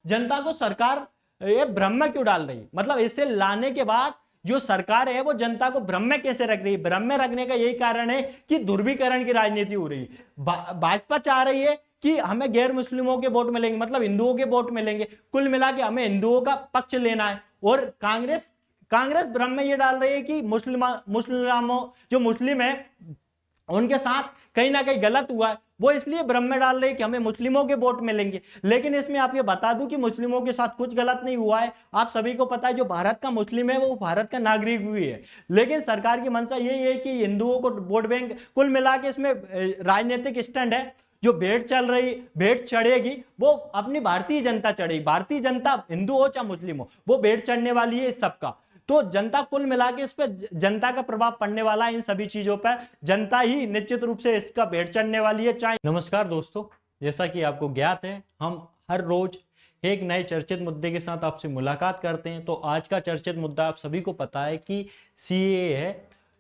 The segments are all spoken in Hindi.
जनता को सरकार ये भ्रम में क्यों डाल रही है? मतलब इसे लाने के बाद जो सरकार है वो जनता को भ्रम में कैसे रख रही है? भ्रम में रखने का यही कारण है कि ध्रुवीकरण की राजनीति हो रही है। भाजपा चाह रही है कि हमें गैर मुस्लिमों के वोट मिलेंगे, मतलब हिंदुओं के वोट मिलेंगे, कुल मिला के हमें हिंदुओं का पक्ष लेना है। और कांग्रेस भ्रम में ये डाल रही है कि मुस्लिमों जो मुस्लिम है उनके साथ कहीं ना कहीं गलत हुआ है, वो इसलिए भ्रम में डाल रहे हैं कि हमें मुस्लिमों के वोट मिलेंगे। लेकिन इसमें आप ये बता दूं कि मुस्लिमों के साथ कुछ गलत नहीं हुआ है। आप सभी को पता है जो भारत का मुस्लिम है वो भारत का नागरिक भी है। लेकिन सरकार की मंशा यही है कि हिंदुओं को वोट बैंक, कुल मिला के इसमें राजनीतिक स्टैंड है। जो भेड़ चल रही, भेड़ चढ़ेगी वो अपनी भारतीय जनता चढ़ेगी। भारतीय जनता हिंदू हो चाहे मुस्लिम हो, वो भेड़ चढ़ने वाली है इस सबका। तो जनता कुल मिला के इस पर जनता का प्रभाव पड़ने वाला है। इन सभी चीजों पर जनता ही निश्चित रूप से इसका भेड़ चढ़ने वाली है। चाहे नमस्कार दोस्तों, जैसा कि आपको ज्ञात है हम हर रोज एक नए चर्चित मुद्दे के साथ आपसे मुलाकात करते हैं। तो आज का चर्चित मुद्दा आप सभी को पता है कि सीएए है,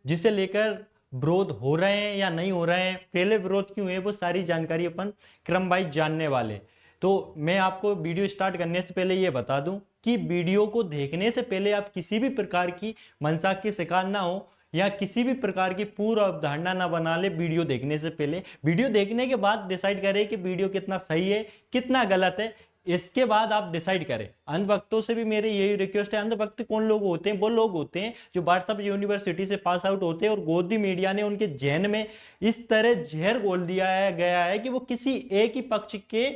जिसे लेकर विरोध हो रहे हैं या नहीं हो रहे हैं, पहले विरोध क्यों है, वो सारी जानकारी अपन क्रम वाइज जानने वाले। तो मैं आपको वीडियो स्टार्ट करने से पहले ये बता दूं कि वीडियो को देखने से पहले आप किसी भी प्रकार की मनसा के शिकार ना हो या किसी भी प्रकार की पूर्व अवधारणा ना बना ले। वीडियो देखने से पहले, वीडियो देखने के बाद डिसाइड करें कि वीडियो कितना सही है कितना गलत है, इसके बाद आप डिसाइड करें। अंधभक्तों से भी मेरी यही रिक्वेस्ट है। अंधभक्त कौन लोग होते हैं? वो लोग होते हैं जो व्हाट्सएप यूनिवर्सिटी से पास आउट होते हैं और गोदी मीडिया ने उनके जहन में इस तरह जहर घोल दिया गया है कि वो किसी एक ही पक्ष के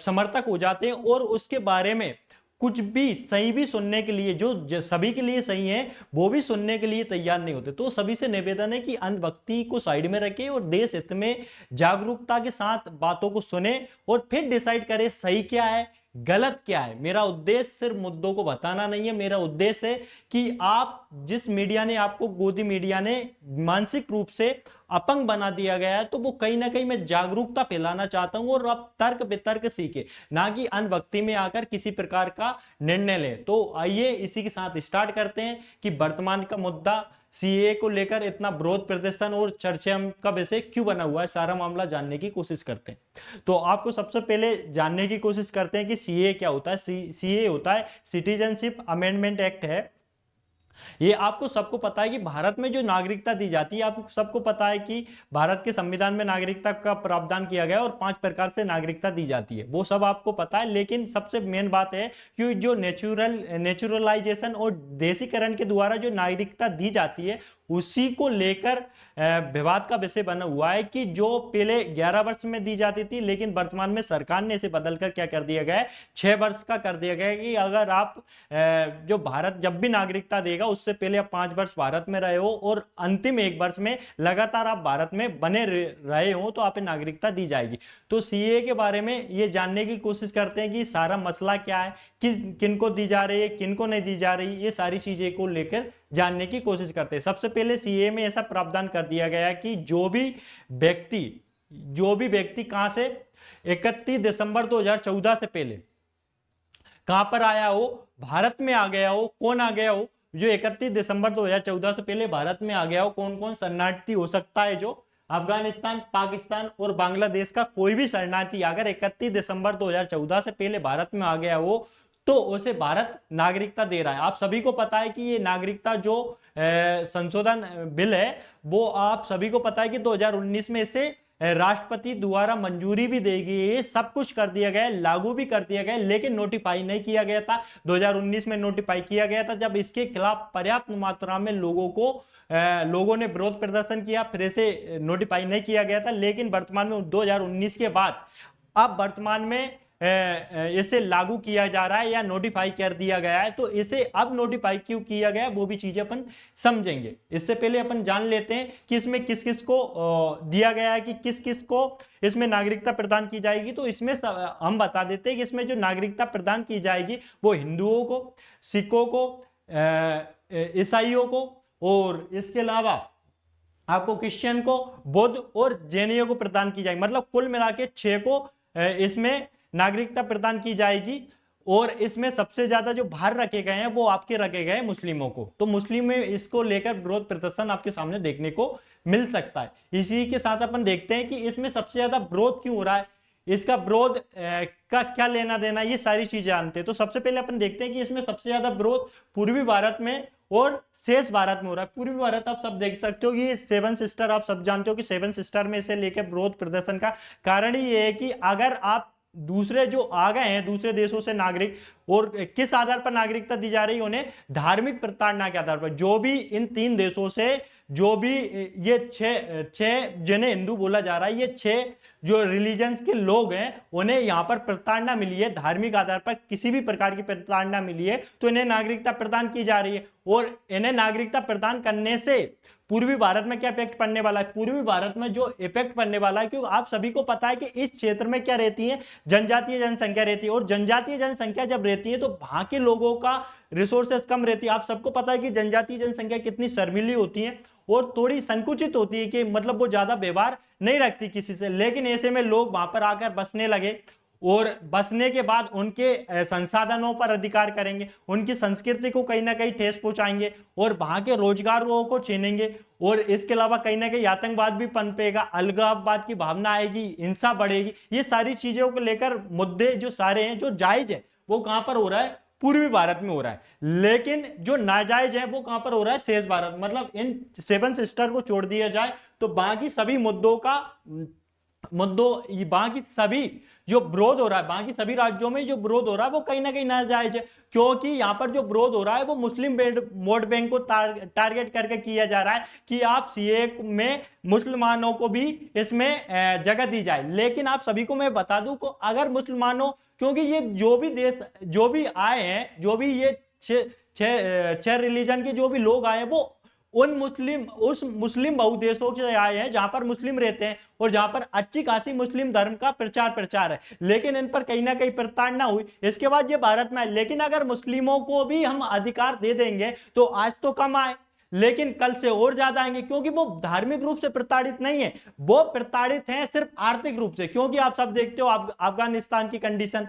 समर्थक हो जाते हैं और उसके बारे में कुछ भी सही भी सुनने के लिए, जो सभी के लिए सही है वो भी सुनने के लिए तैयार नहीं होते। तो सभी से निवेदन है कि अंधभक्ति को साइड में रखें और देश हित में जागरूकता के साथ बातों को सुने और फिर डिसाइड करें सही क्या है गलत क्या है। मेरा उद्देश्य सिर्फ मुद्दों को बताना नहीं है, मेरा उद्देश्य है कि आप जिस मीडिया ने आपको, गोदी मीडिया ने मानसिक रूप से अपंग बना दिया गया है, तो वो कहीं ना कहीं मैं जागरूकता फैलाना चाहता हूं और आप तर्क वितर्क सीखे, ना कि अंधभक्ति में आकर किसी प्रकार का निर्णय लें। तो आइए इसी के साथ स्टार्ट करते हैं कि वर्तमान का मुद्दा सीए को लेकर इतना विरोध प्रदर्शन और चर्चा का विषय क्यों बना हुआ है, सारा मामला जानने की कोशिश करते हैं। तो आपको सबसे पहले जानने की कोशिश करते हैं कि सीए क्या होता है। सीए होता है सिटीजनशिप अमेंडमेंट एक्ट है। ये आपको सबको पता है कि भारत में जो नागरिकता दी जाती है, आपको सबको पता है कि भारत के संविधान में नागरिकता का प्रावधान किया गया और 5 प्रकार से नागरिकता दी जाती है, वो सब आपको पता है। लेकिन सबसे मेन बात है कि जो नेचुरलाइजेशन और देशीकरण के द्वारा जो नागरिकता दी जाती है उसी को लेकर विवाद का विषय बना हुआ है कि जो पहले 11 वर्ष में दी जाती थी, लेकिन वर्तमान में सरकार ने इसे बदलकर क्या कर दिया गया है, 6 वर्ष का कर दिया गया है कि अगर आप जो भारत जब भी नागरिकता देगा उससे पहले आप 5 वर्ष भारत में रहे हो और अंतिम 1 वर्ष में लगातार आप भारत में बने रहे हो तो आप नागरिकता दी जाएगी। तो सीए के बारे में ये जानने की कोशिश करते हैं कि सारा मसला क्या है, किनको दी जा रही है किनको नहीं दी जा रही, ये सारी चीजें को लेकर जानने की कोशिश करते हैं। सबसे पहले सीए में ऐसा प्रावधान कर दिया गया कि जो भी व्यक्ति कहां से 31 दिसंबर 2014 से पहले कहां पर आया हो, भारत में आ गया हो, कौन आ गया हो, जो 31 दिसंबर 2014 से पहले भारत में आ गया हो, कौन कौन शरणार्थी हो सकता है, जो अफगानिस्तान, पाकिस्तान और बांग्लादेश का कोई भी शरणार्थी अगर 31 दिसंबर 2014 से पहले भारत में आ गया हो तो उसे भारत नागरिकता दे रहा है। आप सभी को पता है कि ये नागरिकता जो संशोधन बिल है वो आप सभी को पता है कि 2019 में इसे राष्ट्रपति द्वारा मंजूरी भी दी गई है, सब कुछ कर दिया गया, लागू भी कर दिया गया, लेकिन नोटिफाई नहीं किया गया था। 2019 में नोटिफाई किया गया था जब इसके खिलाफ पर्याप्त मात्रा में लोगों ने विरोध प्रदर्शन किया, फिर इसे नोटिफाई नहीं किया गया था। लेकिन वर्तमान में 2019 के बाद अब वर्तमान में इसे लागू किया जा रहा है या नोटिफाई कर दिया गया है। तो इसे अब नोटिफाई क्यों किया गया वो भी चीजें अपन समझेंगे। इससे पहले अपन जान लेते हैं कि इसमें किस किस को दिया गया है, कि किस किस को इसमें नागरिकता प्रदान की जाएगी। तो इसमें हम बता देते हैं कि इसमें जो नागरिकता प्रदान की जाएगी वो हिंदुओं को, सिखों को, ईसाइयों को और इसके अलावा आपको क्रिश्चियन को, बौद्ध और जैनियों को प्रदान की जाएगी। मतलब कुल मिला के 6 को इसमें नागरिकता प्रदान की जाएगी। और इसमें सबसे ज्यादा जो बाहर रखे गए हैं वो आपके रखे गए मुस्लिमों को। तो मुस्लिम में इसको लेकर विरोध प्रदर्शन आपके सामने देखने को मिल सकता है। इसी के साथ अपन देखते हैं कि इसमें सबसे ज्यादा विरोध क्यों हो रहा है। इसका विरोध का क्या लेना देना, ये सारी चीजें जानते हैं। तो सबसे पहले अपन देखते हैं कि इसमें सबसे ज्यादा विरोध पूर्वी भारत में और शेष भारत में हो रहा है। पूर्वी भारत आप सब देख सकते हो कि सेवन सिस्टर, आप सब जानते हो कि सेवन सिस्टर में से लेकर विरोध प्रदर्शन का कारण ही ये है कि अगर आप दूसरे जो आ गए हैं दूसरे देशों से नागरिक, और किस आधार पर नागरिकता दी जा रही है उन्हें, धार्मिक प्रताड़ना के आधार पर। जो भी इन 3 देशों से जो भी ये छह जिन्हें हिंदू बोला जा रहा है, ये 6 जो रिलीजन्स के लोग हैं उन्हें यहां पर प्रताड़ना मिली है, धार्मिक आधार पर किसी भी प्रकार की प्रताड़ना मिली है, तो इन्हें नागरिकता प्रदान की जा रही है। और इन्हें नागरिकता प्रदान करने से पूर्वी भारत में क्या इफेक्ट पड़ने वाला है? पूर्वी भारत में जो इफेक्ट पड़ने वाला है, क्योंकि आप सभी को पता है कि इस क्षेत्र में क्या रहती है, जनजातीय जनसंख्या रहती है, और जनजातीय जनसंख्या जब रहती है तो वहां के लोगों का रिसोर्सेस कम रहती है। आप सबको पता है कि जनजातीय जनसंख्या कितनी शर्मीली होती है और थोड़ी संकुचित होती है, कि मतलब वो ज्यादा व्यवहार नहीं रखती किसी से। लेकिन ऐसे में लोग वहां पर आकर बसने लगे, और बसने के बाद उनके संसाधनों पर अधिकार करेंगे, उनकी संस्कृति को कहीं ना कहीं ठेस पहुंचाएंगे, और वहां के रोजगारों को छीनेंगे। और इसके अलावा कहीं ना कहीं आतंकवाद भी पनपेगा, अलगाववाद की भावना आएगी, हिंसा बढ़ेगी। ये सारी चीजों को लेकर मुद्दे जो सारे हैं, जो जायज है वो कहां पर हो रहा है? पूर्वी भारत में हो रहा है। लेकिन जो नाजायज है वो कहां पर हो रहा है? शेष भारत। मतलब इन 7 सिस्टर को छोड़ दिया जाए तो बाकी सभी बाकी सभी जो विरोध हो रहा है, बाकी सभी राज्यों में जो विरोध हो रहा है वो कहीं ना कहीं नाजायज है, क्योंकि यहां पर जो विरोध हो रहा है वो मुस्लिम वोट बैंक को टारगेट करके किया जा रहा है कि आप सीए में मुसलमानों को भी इसमें जगह दी जाए। लेकिन आप सभी को मैं बता दूं को अगर मुसलमानों, क्योंकि ये जो भी देश जो भी आए हैं, जो भी ये छह रिलीजन के जो भी लोग आए हैं, वो उस मुस्लिम बहुदेशों से आए हैं जहां पर मुस्लिम रहते हैं और जहां पर अच्छी खासी मुस्लिम धर्म का प्रचार है। लेकिन इन पर कहीं ना कहीं प्रताड़ना हुई, इसके बाद ये भारत में आए। लेकिन अगर मुस्लिमों को भी हम अधिकार दे देंगे तो आज तो कम आए, लेकिन कल से और ज्यादा आएंगे, क्योंकि वो धार्मिक रूप से प्रताड़ित नहीं है, वो प्रताड़ित हैं सिर्फ आर्थिक रूप से। क्योंकि आप सब देखते हो अफगानिस्तान की कंडीशन,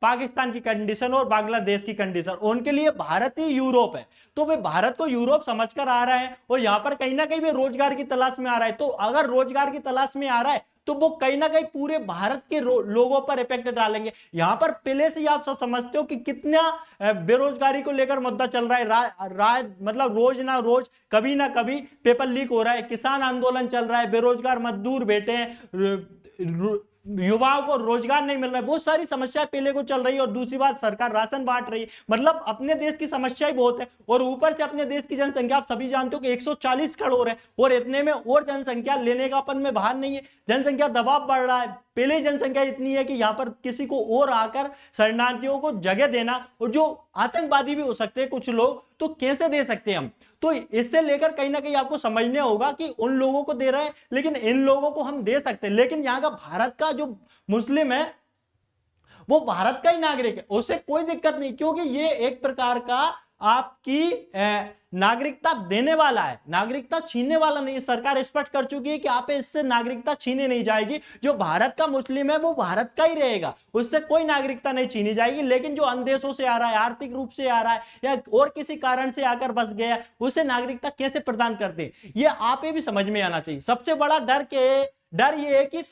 पाकिस्तान की कंडीशन और बांग्लादेश की कंडीशन, उनके लिए भारत ही यूरोप है। तो वे भारत को यूरोप समझकर आ रहा है और यहां पर कहीं ना कहीं वे रोजगार की तलाश में आ रहा है। तो अगर रोजगार की तलाश में आ रहा है तो वो कहीं ना कहीं पूरे भारत के लोगों पर इफेक्ट डालेंगे। यहां पर पहले से ही आप सब समझते हो कि कितना बेरोजगारी को लेकर मुद्दा चल रहा है। मतलब रोज ना रोज कभी ना कभी पेपर लीक हो रहा है, किसान आंदोलन चल रहा है, बेरोजगार मजदूर बैठे हैं, युवाओं को रोजगार नहीं मिल रहा है, बहुत सारी समस्याएं पहले को चल रही है। और दूसरी बात, सरकार राशन बांट रही है। मतलब अपने देश की समस्या ही बहुत है, और ऊपर से अपने देश की जनसंख्या आप सभी जानते हो कि 140 करोड़ है, और इतने में और जनसंख्या लेने का अपन में बाहर नहीं है। जनसंख्या दबाव बढ़ रहा है, पहले ही जनसंख्या इतनी है कि यहां पर किसी को और आकर शरणार्थियों को जगह देना, और जो आतंकवादी भी हो सकते हैं कुछ लोग, तो कैसे दे सकते हैं हम? तो इससे लेकर कहीं ना कहीं आपको समझने होगा कि उन लोगों को दे रहे हैं, लेकिन इन लोगों को हम दे सकते हैं। लेकिन यहां का भारत का जो मुस्लिम है वो भारत का ही नागरिक है, उससे कोई दिक्कत नहीं, क्योंकि ये एक प्रकार का आपकी नागरिकता देने वाला है, नागरिकता छीनने वाला नहीं। सरकार स्पष्ट कर चुकी है कि आप इससे नागरिकता छीने नहीं जाएगी। जो भारत का मुस्लिम है वो भारत का ही रहेगा, उससे कोई नागरिकता नहीं छीनी जाएगी। लेकिन जो अन्य देशों से आ रहा है, आर्थिक रूप से आ रहा है, या और किसी कारण से आकर बस गया, उसे नागरिकता कैसे प्रदान करते, ये आप भी समझ में आना चाहिए। सबसे बड़ा डर ये है कि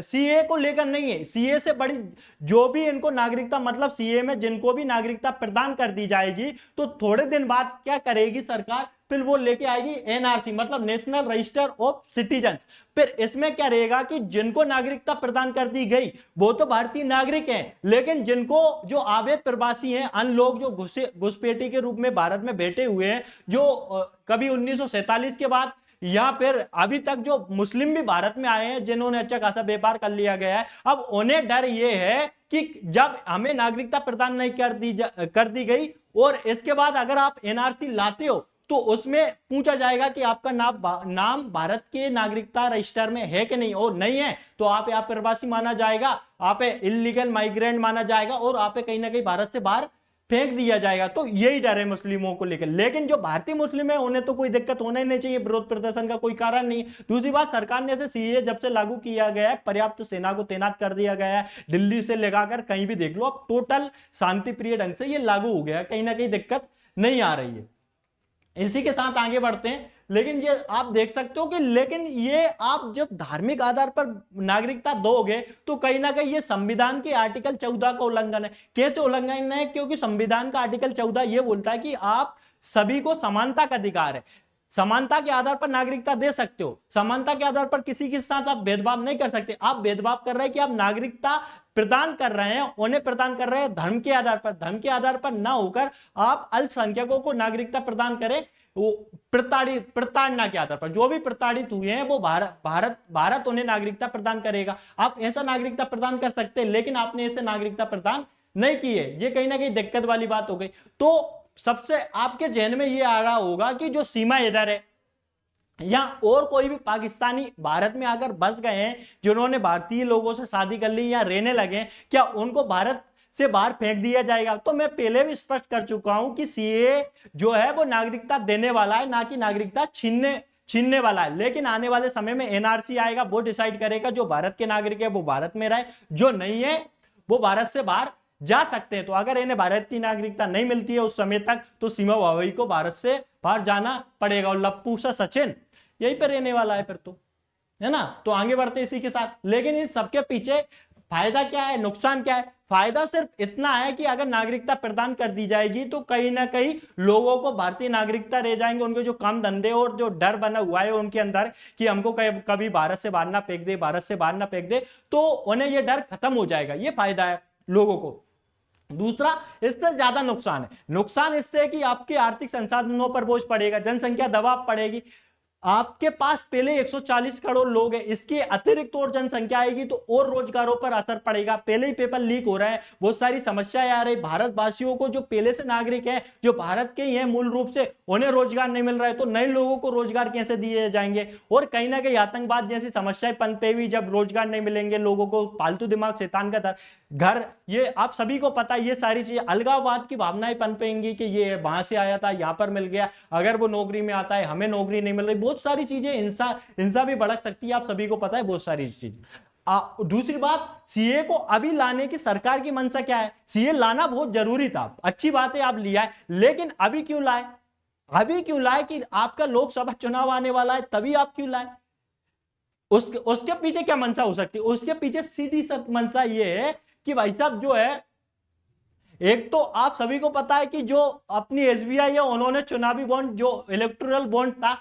सीए को लेकर नहीं है, सीए से बड़ी जो भी इनको नागरिकता, मतलब सीए में जिनको भी नागरिकता प्रदान कर दी जाएगी तो थोड़े दिन बाद क्या करेगी सरकार, फिर वो लेके आएगी एनआरसी, मतलब नेशनल रजिस्टर ऑफ सिटीजन। फिर इसमें क्या रहेगा कि जिनको नागरिकता प्रदान कर दी गई वो तो भारतीय नागरिक हैं, लेकिन जिनको जो अवैध प्रवासी हैं, अन्य लोग जो घुसपैठी के रूप में भारत में बैठे हुए हैं, जो कभी 1947 के बाद या फिर अभी तक जो मुस्लिम भी भारत में आए हैं जिन्होंने अच्छा खासा व्यापार कर लिया गया है, अब उन्हें डर ये है कि जब हमें नागरिकता प्रदान नहीं कर दी गई और इसके बाद अगर आप एनआरसी लाते हो तो उसमें पूछा जाएगा कि आपका नाम भारत के नागरिकता रजिस्टर में है कि नहीं, और नहीं है तो आप यहाँ प्रवासी माना जाएगा, आप इलीगल माइग्रेंट माना जाएगा और आप कहीं ना कहीं भारत से बाहर फेंक दिया जाएगा। तो यही डर है मुस्लिमों को लेकर। लेकिन जो भारतीय मुस्लिम है उन्हें तो कोई दिक्कत होना ही नहीं चाहिए, विरोध प्रदर्शन का कोई कारण नहीं। दूसरी बात, सरकार ने ऐसे सीए जब से लागू किया गया है, पर्याप्त सेना को तैनात कर दिया गया है, दिल्ली से लगाकर कहीं भी देख लो, अब टोटल शांति प्रिय ढंग से ये लागू हो गया, कहीं ना कहीं दिक्कत नहीं आ रही है। इसी के साथ आगे बढ़ते हैं। लेकिन ये आप देख सकते हो कि लेकिन ये आप जब धार्मिक आधार पर नागरिकता दोगे तो कहीं ना कहीं ये संविधान के आर्टिकल 14 का उल्लंघन है। कैसे उल्लंघन है? क्योंकि संविधान का आर्टिकल 14 ये बोलता है कि आप सभी को समानता का अधिकार है, समानता के आधार पर नागरिकता दे सकते हो, समानता के आधार पर किसी के साथ आप भेदभाव नहीं कर सकते। आप भेदभाव कर रहे हैं कि आप नागरिकता प्रदान कर रहे हैं, उन्हें प्रदान कर रहे हैं धर्म के आधार पर, धर्म के आधार पर ना होकर आप अल्पसंख्यकों को नागरिकता प्रदान करें वो प्रताड़ना के आधार पर। जो भी प्रताड़ित हुए हैं वो भारत उन्हें नागरिकता प्रदान करेगा। आप ऐसा नागरिकता प्रदान कर सकते हैं, लेकिन आपने ऐसे नागरिकता प्रदान नहीं की है। ये कहीं ना कहीं दिक्कत वाली बात हो गई। तो सबसे आपके जहन में ये आ रहा होगा कि जो सीमा इधर है या और कोई भी पाकिस्तानी भारत में आकर बस गए हैं, जिन्होंने भारतीय लोगों से शादी कर ली या रहने लगे, क्या उनको भारत से बाहर फेंक दिया जाएगा? तो मैं पहले भी स्पष्ट कर चुका हूं कि सीए जो है वो नागरिकता देने वाला है, ना कि नागरिकता छीनने वाला है। लेकिन आने वाले समय में एनआरसी आएगा, वो डिसाइड करेगा जो भारत के नागरिक है वो भारत में रहे, जो नहीं है वो भारत से बाहर जा सकते हैं। तो अगर इन्हें भारत की नागरिकता नहीं मिलती है उस समय तक, तो सीमा भावी को भारत से बाहर जाना पड़ेगा। और लप्पू सा सचिन यहीं पर रहने वाला है फिर तो, है ना। तो आगे बढ़ते इसी के साथ। लेकिन इन सबके पीछे फायदा क्या है, नुकसान क्या है? फायदा सिर्फ इतना है कि अगर नागरिकता प्रदान कर दी जाएगी तो कहीं ना कहीं लोगों को भारतीय नागरिकता रह जाएंगे। उनके जो काम धंधे और जो डर बना हुआ है उनके अंदर कि हमको कभी भारत से बाहर ना फेंक दे, भारत से बाहर ना फेंक दे, तो उन्हें यह डर खत्म हो जाएगा। ये फायदा है लोगों को। दूसरा, इससे ज्यादा नुकसान है। नुकसान इससे कि आपके आर्थिक संसाधनों पर बोझ पड़ेगा, जनसंख्या दबाव पड़ेगी। आपके पास पहले 140 करोड़ लोग हैं, इसके अतिरिक्त और जनसंख्या आएगी तो और रोजगारों पर असर पड़ेगा। पहले ही पेपर लीक हो रहा है, बहुत सारी समस्याएं आ रही। भारतवासियों को जो पहले से नागरिक हैं, जो भारत के ही हैं मूल रूप से, उन्हें रोजगार नहीं मिल रहा है, तो नए लोगों को रोजगार कैसे दिए जाएंगे? और कहीं ना कहीं आतंकवाद जैसी समस्याएं पनपेगी। जब रोजगार नहीं मिलेंगे लोगों को, फालतू दिमाग शैतान का घर, ये आप सभी को पता है। ये सारी चीजें, अलगाववाद की भावनाएं पनपेंगी कि ये वहां से आया था, यहां पर मिल गया, अगर वो नौकरी में आता है हमें नौकरी नहीं मिल रही। बहुत सारी चीजें, हिंसा भी भड़क सकती है, आप सभी को पता है बहुत सारी चीजें। दूसरी बात, सीए को अभी लाने की सरकार की मंशा क्या है? सीए लाना बहुत जरूरी था, अच्छी बात है आप लिया है, लेकिन अभी क्यों लाए? अभी क्यों लाए कि आपका लोकसभा चुनाव आने वाला है, तभी आप क्यों लाए? उसके पीछे क्या मंशा हो सकती है? उसके पीछे सीधी मंशा ये है कि भाई साहब जो है, एक तो आप सभी को पता है कि जो अपनी एसबीआई है उन्होंने चुनावी बॉन्ड, जो इलेक्टोरल बॉन्ड था,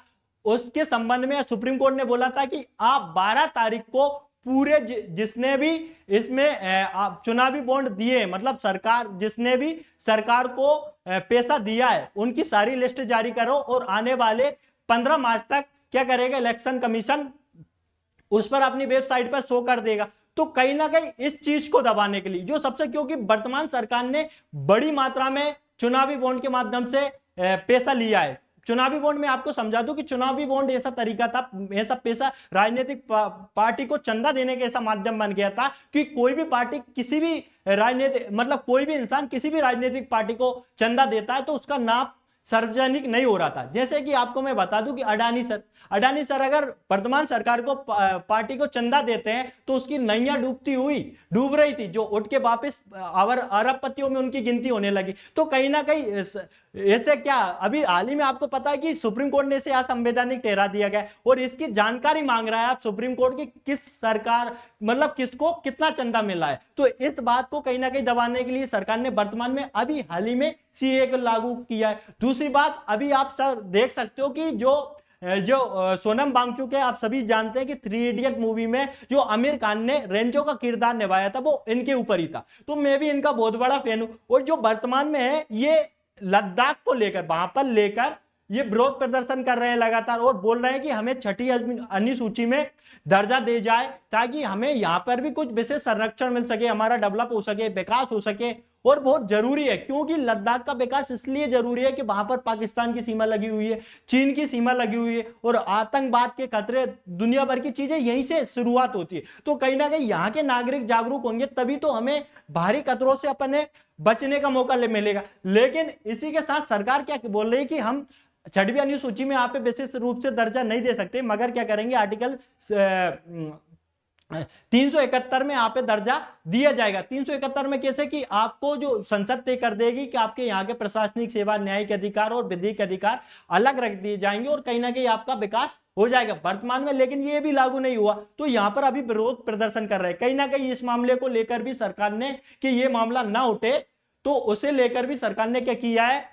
उसके संबंध में सुप्रीम कोर्ट ने बोला था कि आप 12 तारीख को पूरे जिसने भी इसमें चुनावी बॉन्ड दिए, मतलब सरकार जिसने भी सरकार को पैसा दिया है उनकी सारी लिस्ट जारी करो, और आने वाले 15 मार्च तक क्या करेगा इलेक्शन कमीशन, उस पर अपनी वेबसाइट पर शो कर देगा। तो कहीं ना कहीं इस चीज को दबाने के लिए जो सबसे, क्योंकि वर्तमान सरकार ने बड़ी मात्रा में चुनावी बॉन्ड के माध्यम से पैसा लिया है। चुनावी बॉन्ड में आपको समझा दूं कि चुनावी बॉन्ड ऐसा तरीका था, ऐसा पैसा राजनीतिक पार्टी को चंदा देने का ऐसा माध्यम बन गया था कि कोई भी पार्टी किसी भी राजनीतिक, मतलब कोई भी इंसान किसी भी राजनीतिक पार्टी को चंदा देता है तो उसका नाम सार्वजनिक नहीं हो रहा था। जैसे कि आपको मैं बता दूं कि अडानी सर अगर वर्तमान सरकार को पार्टी को चंदा देते हैं तो उसकी नैया डूब रही थी, जो उठ के वापस अरबपतियों में उनकी गिनती होने लगी। तो कहीं ना कहीं ऐसे क्या, अभी हाल ही में आपको पता है कि सुप्रीम कोर्ट ने इसे असंवैधानिक ठहरा दिया गया, और इसकी जानकारी मांग रहा है आप सुप्रीम कोर्ट की, किस सरकार, मतलब किसको कितना चंदा मिला है। तो इस बात को कहीं ना कहीं दबाने के लिए सरकार ने वर्तमान में अभी हाल ही में सीए को लागू किया है। दूसरी बात, अभी आप सर देख सकते हो कि जो सोनम वांगचुक है, आप सभी जानते हैं कि 3 इडियट मूवी में जो आमिर खान ने रेंजो का किरदार निभाया था वो इनके ऊपर ही था। तो मैं भी इनका बहुत बड़ा फैन हूं। और जो वर्तमान में है, ये लद्दाख को लेकर, वहां पर लेकर ये विरोध प्रदर्शन कर रहे हैं लगातार, और बोल रहे हैं कि हमें छठी अनुसूची में दर्जा दे जाए ताकि हमें यहां पर भी कुछ विशेष संरक्षण मिल सके, हमारा डेवलप हो सके, विकास हो सके। और बहुत जरूरी है, क्योंकि लद्दाख का विकास इसलिए जरूरी है कि वहां पर पाकिस्तान की सीमा लगी हुई है, चीन की सीमा लगी हुई है, और आतंकवाद के खतरे, दुनिया भर की चीजें यहीं से शुरुआत होती है। तो कहीं ना कहीं यहाँ के नागरिक जागरूक होंगे तभी तो हमें बाहरी खतरों से अपने बचने का मौका मिलेगा। लेकिन इसी के साथ सरकार क्या बोल रही है कि हम छठवीं अनुसूची में आप विशेष रूप से दर्जा नहीं दे सकते, मगर क्या करेंगे, आर्टिकल 371 में यहाँ पे दर्जा दिया जाएगा। 371 में कैसे कि आपको जो संसद तय कर देगी कि आपके यहाँ के प्रशासनिक सेवा, न्यायिक अधिकार और विधिक अधिकार अलग रख दिए जाएंगे और कहीं ना कहीं आपका विकास हो जाएगा वर्तमान में। लेकिन ये भी लागू नहीं हुआ, तो यहाँ पर अभी विरोध प्रदर्शन कर रहे हैं। कहीं ना कहीं इस मामले को लेकर भी सरकार ने कि ये मामला ना उठे, तो उसे लेकर भी सरकार ने क्या किया है,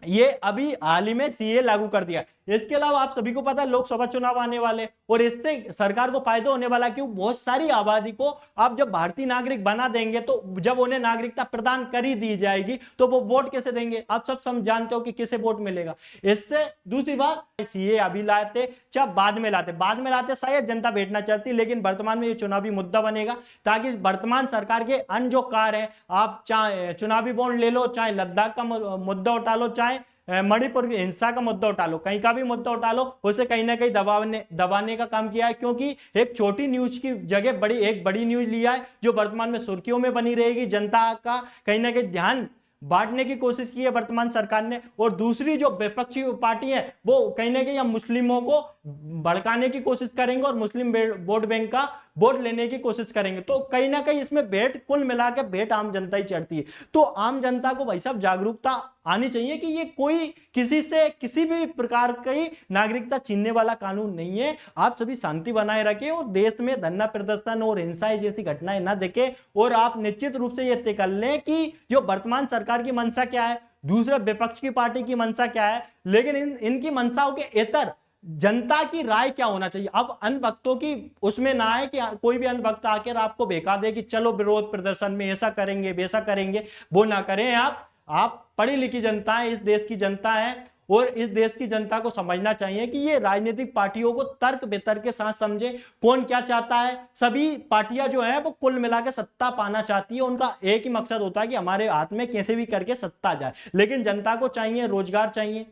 ये अभी हाल ही में सीए लागू कर दिया। इसके अलावा आप सभी को पता है लोकसभा चुनाव आने वाले और इससे सरकार को फायदा होने वाला, क्यों, बहुत सारी आबादी को आप जब भारतीय नागरिक बना देंगे तो जब उन्हें नागरिकता प्रदान कर ही दी जाएगी तो वो वोट कैसे देंगे, आप सब जानते हो कि किसे वोट मिलेगा। इससे दूसरी बात, सीए अभी लाते चाहे बाद में लाते शायद जनता बैठना चाहती, लेकिन वर्तमान में ये चुनावी मुद्दा बनेगा ताकि वर्तमान सरकार के अन्य जो कार्य है, आप चाहे चुनावी बॉन्ड ले लो, चाहे लद्दाख का मुद्दा उठा लो, चाहे मणिपुर की हिंसा का मुद्दा उठा लो, कहीं का भी मुद्दा उठा लो, उसे कहीं ना कहीं दबाने का काम किया है। क्योंकि एक छोटी न्यूज की जगह एक बड़ी न्यूज लिया है जो वर्तमान में सुर्खियों में बनी रहेगी। जनता का कहीं ना कहीं ध्यान बांटने की कोशिश की है वर्तमान सरकार ने, और दूसरी जो विपक्षी पार्टी है वो कहीं ना कहीं मुस्लिमों को भड़काने की कोशिश करेंगे और मुस्लिम वोट बैंक का वोट लेने की कोशिश करेंगे। तो कहीं ना कहीं इसमें भेंट कुल मिलाकर भेंट आम जनता ही चढ़ती है। तो आम जनता को भाई साहब जागरूकता आनी चाहिए कि ये कोई किसी से किसी भी प्रकार की नागरिकता छीनने वाला कानून नहीं है। आप सभी शांति बनाए रखें और देश में धरना प्रदर्शन और हिंसा जैसी घटनाएं ना देखें, और आप निश्चित रूप से यह तय कर लें कि जो वर्तमान सरकार की मंशा क्या है, दूसरे विपक्ष की पार्टी की मंशा क्या है, लेकिन इनकी मंशाओं के इतर जनता की राय क्या होना चाहिए। अब अंधभक्तों की उसमें ना है कि कोई भी अंधभक्त आकर आपको बहका दे कि चलो विरोध प्रदर्शन में ऐसा करेंगे वैसा करेंगे, वो ना करें। आप पढ़ी लिखी जनता है, इस देश की जनता है, और इस देश की जनता को समझना चाहिए कि ये राजनीतिक पार्टियों को तर्क बेतर्क के साथ समझे, कौन क्या चाहता है। सभी पार्टियां जो है वो कुल मिलाकर सत्ता पाना चाहती है, उनका एक ही मकसद होता है कि हमारे हाथ में कैसे भी करके सत्ता जाए। लेकिन जनता को चाहिए रोजगार, चाहिए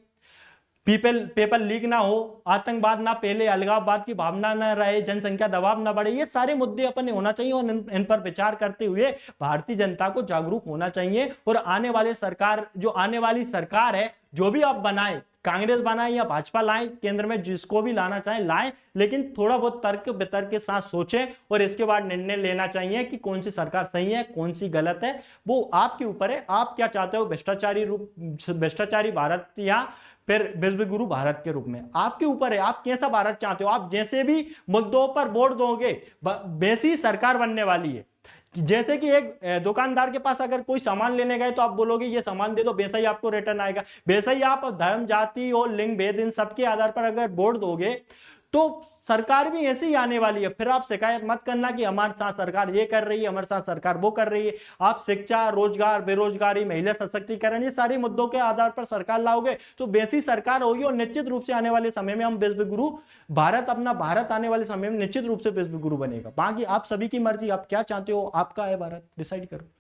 पेपर लीक ना हो, आतंकवाद ना पहले, अलगाववाद की भावना ना रहे, जनसंख्या दबाव ना बढ़े, ये सारे मुद्दे अपन होना चाहिए और इन पर विचार करते हुए भारतीय जनता को जागरूक होना चाहिए। और आने वाली सरकार है जो भी आप बनाए, कांग्रेस बनाए या भाजपा लाए, केंद्र में जिसको भी लाना चाहे लाए, लेकिन थोड़ा बहुत तर्क वितर्क के साथ सोचें और इसके बाद निर्णय लेना चाहिए कि कौन सी सरकार सही है कौन सी गलत है। वो आपके ऊपर है, आप क्या चाहते हो, भ्रष्टाचारी भारत या फिर विश्व गुरु भारत के रूप में, आपके ऊपर है। आप कैसा भारत चाहते हो, आप जैसे भी मुद्दों पर वोट दोगे वैसी सरकार बनने वाली है। जैसे कि एक दुकानदार के पास अगर कोई सामान लेने गए तो आप बोलोगे ये सामान दे दो, वैसा ही आपको रिटर्न आएगा। वैसा ही आप धर्म, जाति और लिंग भेद इन सबके आधार पर अगर वोट दोगे तो सरकार भी ऐसे ही आने वाली है। फिर आप शिकायत मत करना कि हमारे साथ सरकार ये कर रही है, हमारे साथ सरकार वो कर रही है। आप शिक्षा, रोजगार, बेरोजगारी, महिला सशक्तिकरण, ये सारे मुद्दों के आधार पर सरकार लाओगे तो वैसी सरकार होगी। और निश्चित रूप से आने वाले समय में हम विश्व गुरु भारत, अपना भारत आने वाले समय में निश्चित रूप से विश्व गुरु बनेगा। बाकी आप सभी की मर्जी, आप क्या चाहते हो, आपका है भारत, डिसाइड करो।